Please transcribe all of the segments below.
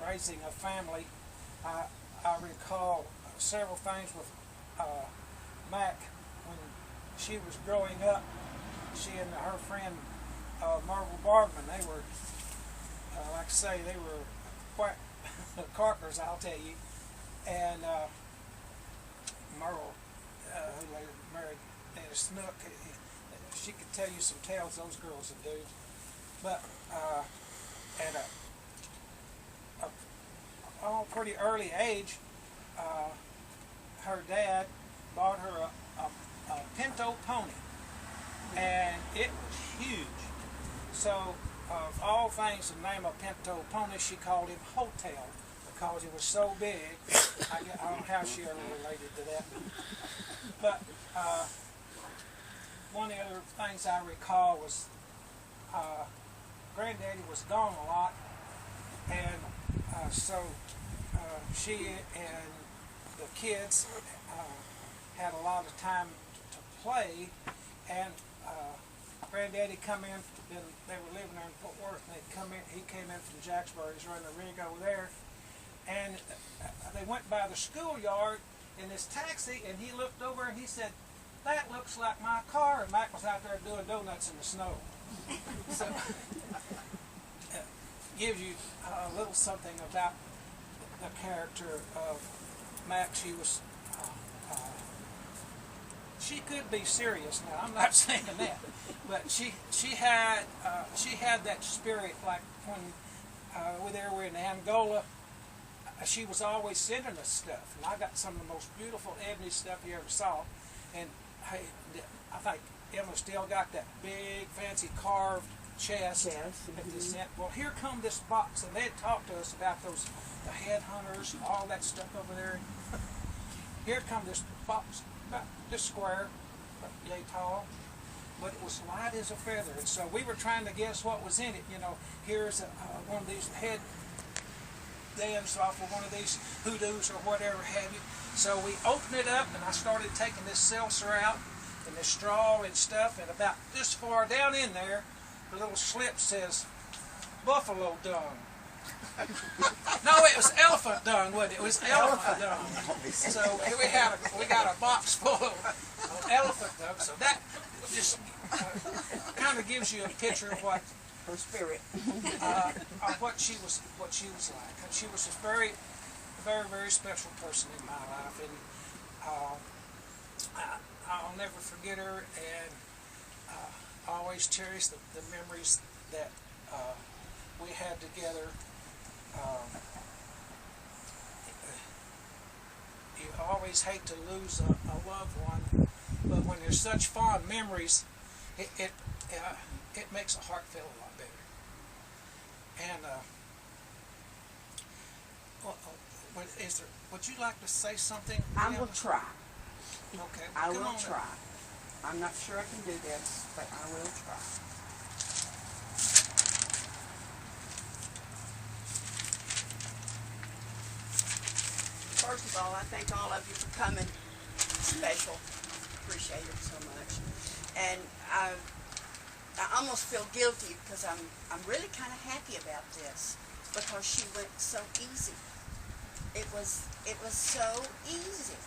raising a family. I recall several things with Mac when she was growing up. She and her friend Marvel Bardman, they were, like I say, they were quite corkers, I'll tell you. And Merle, who later married Dennis Snook, she could tell you some tales those girls would do. But at a pretty early age, her dad bought her a pinto pony, and it was huge. So, of all things, the name of pinto pony, she called him Hotel, because it was so big. I don't know how she ever related to that. But one of the other things I recall was Granddaddy was gone a lot, and so she and the kids had a lot of time to play, and Granddaddy come in, they were living there in Fort Worth, and he came in from Jacksboro, he's running a rig over there, and they went by the schoolyard in this taxi, and he looked over and he said, "That looks like my car," and Mac was out there doing donuts in the snow. So, gives you a little something about the character of Mac. She could be serious now. I'm not saying that, but she had that spirit. Like when we were in Angola, she was always sending us stuff, and I got some of the most beautiful ebony stuff you ever saw. And hey, I think Emma still got that big, fancy carved chest. That they sent. Well, here come this box, and they had talked to us about the headhunters and all that stuff over there. Here come this box, about this square, about yay tall, but it was light as a feather. And so we were trying to guess what was in it. You know, here's one of these head dams off of one of these hoodoos or whatever have you. So we opened it up, and I started taking this seltzer out and this straw and stuff, and about this far down in there, the little slip says buffalo dung. No, it was elephant dung, wasn't it? It was elephant dung. So we got a box full of elephant dung. So that just kind of gives you a picture of what her spirit, of what she was like. And she was a very, very, very special person in my life, and I'll never forget her, and I always cherish the memories that we had together. You always hate to lose a loved one, but when there's such fond memories, it makes a heart feel a lot better. And would you like to say something? I will try. Okay. I will try. I'm not sure I can do this, but I will try. First of all, I thank all of you for coming. Special. Appreciate it so much. And I almost feel guilty because I'm really kind of happy about this because she went so easy. It was so easy.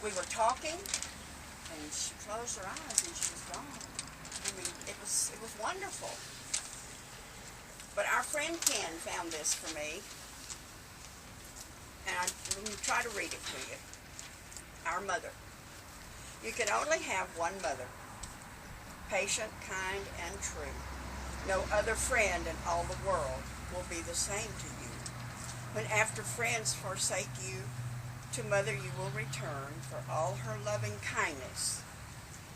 We were talking, and she closed her eyes and she was gone. I mean, it was wonderful. But our friend Ken found this for me, and I'm going to try to read it to you. Our mother. You can only have one mother, patient, kind, and true. No other friend in all the world will be the same to you. When after friends forsake you, to mother you will return for all her loving kindness.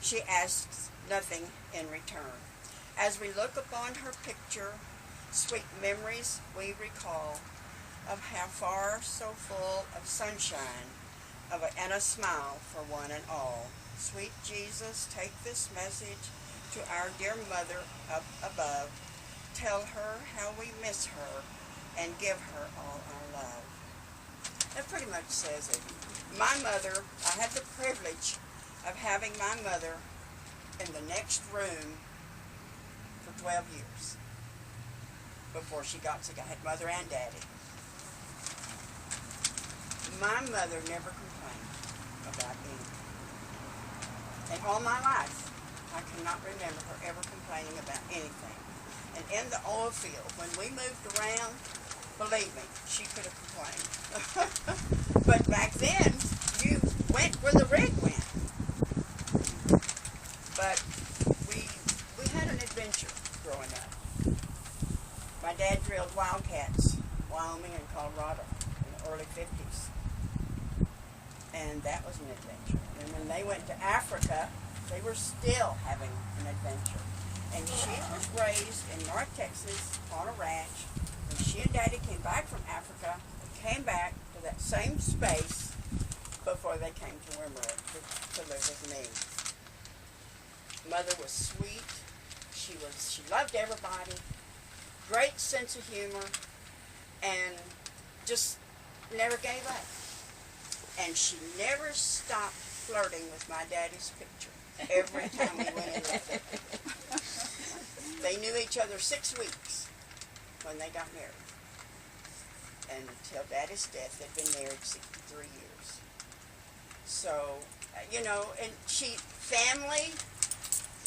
She asks nothing in return. As we look upon her picture, sweet memories we recall of how far so full of sunshine and a smile for one and all. Sweet Jesus, take this message to our dear mother up above. Tell her how we miss her and give her all our love. That pretty much says it. My mother, I had the privilege of having my mother in the next room for 12 years before she got sick. I had mother and daddy. My mother never complained about anything. And all my life, I cannot remember her ever complaining about anything. And in the oil field, when we moved around, believe me, she could have complained. But back then, you went where the rig went. But we had an adventure growing up. My dad drilled wildcats, Wyoming and Colorado, in the early 50s. And that was an adventure. And when they went to Africa, they were still having an adventure. And she was raised in North Texas on a ranch. When she and Daddy came back from Africa, they came back to that same space before they came to Wimmera to live with me. Mother was sweet. She loved everybody. Great sense of humor, and just never gave up. And she never stopped flirting with my daddy's picture every time we went in there. They knew each other 6 weeks when they got married. And until Daddy's death, they'd been married 63 years. So, you know, and family,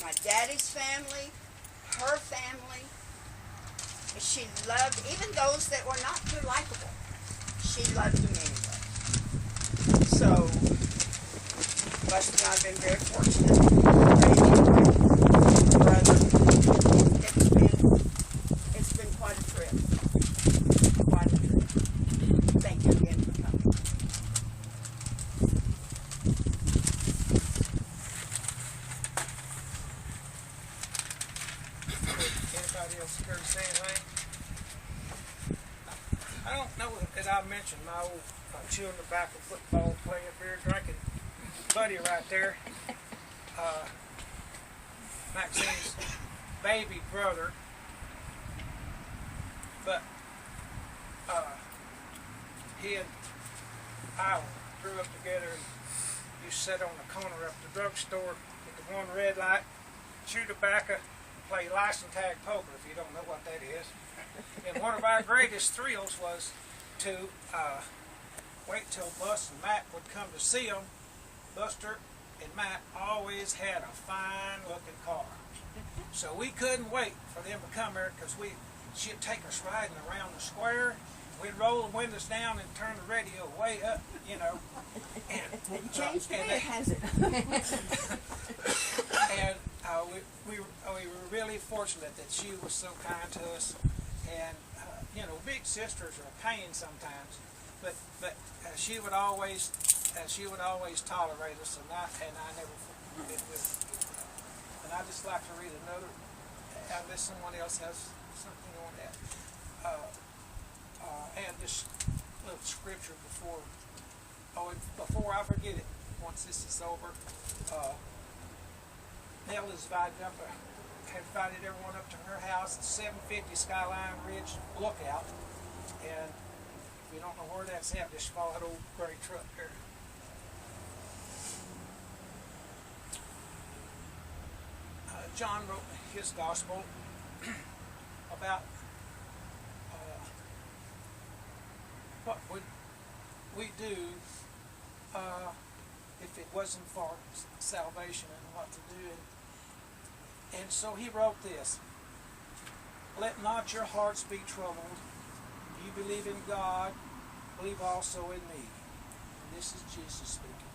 my daddy's family, her family, she loved, even those that were not too likable, she loved them anyway. So, Buster and I have been very fortunate. Raising my brother. It's been quite a trip. Quite a trip. Thank you again for coming. Anybody else care to say anything? I don't know that I mentioned my old chewing tobacco, football playing, beer drinking buddy right there. Maxine's baby brother. But he and I grew up together and used to sit on the corner of the drugstore with the one red light, chew tobacco, play license tag poker, if you don't know what that is. And one of our greatest thrills was to wait till Bus and Matt would come to see them. Buster and Matt always had a fine looking car. So we couldn't wait for them to come here because she'd take us riding around the square. We'd roll the windows down and turn the radio way up, you know. And, It changed me, has it? And we were really fortunate that she was so kind to us. And you know, big sisters are a pain sometimes, but she would always tolerate us, and I never forget with. And I just like to read another, unless someone else has something on that. And this little scripture before I forget it. Once this is over, Nell has invited everyone up to her house at 750 Skyline Ridge Lookout. And if you don't know where that's at, just follow that old gray truck there. John wrote his gospel about what would we do if it wasn't for salvation and what to do. And so he wrote this: "Let not your hearts be troubled. You believe in God, believe also in me." And this is Jesus speaking.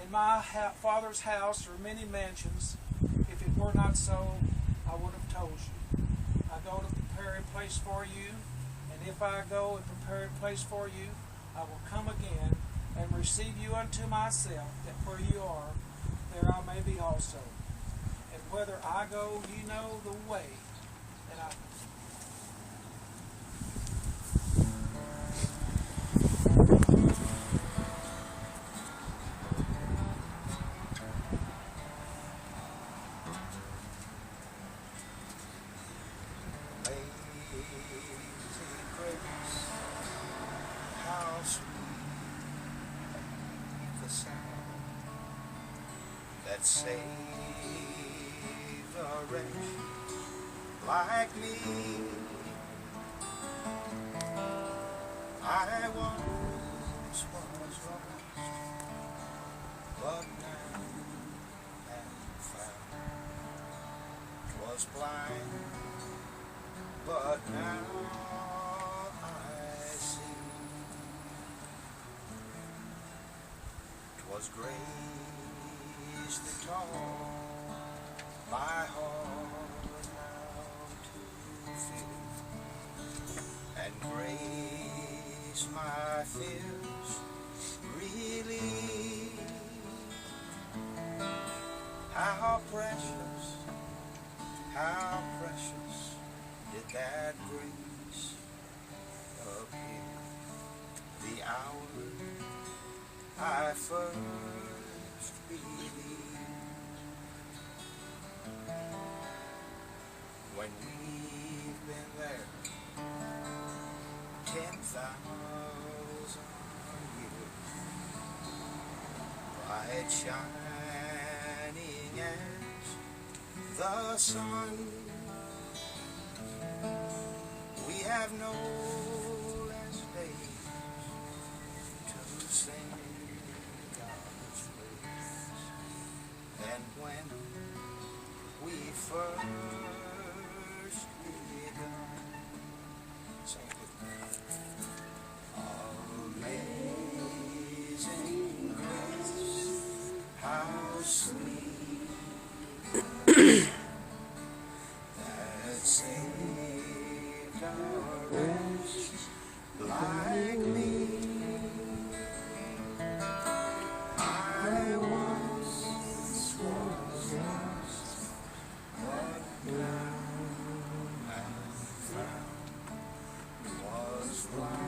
"In my Father's house are many mansions. If it were not so, I would have told you. I go to prepare a place for you, and if I go and prepare a place for you, I will come again and receive you unto myself, that where you are, there I may be also. And whither I go, you know the way." And that saved a wretch like me. I was once was lost, but now am found. 'Twas blind, but now I see. 'Twas grace that taught my heart how to feel, and grace my fears relieved. How precious did that grace appear the hour I first believed. When we've been there 10,000 years, bright shining as the sun, we have no less days to sing God's praise than when we first begun. Sing it with me. Amazing grace, how sweet that saved a wretch like me. I once was lost, but now am found. Was blind,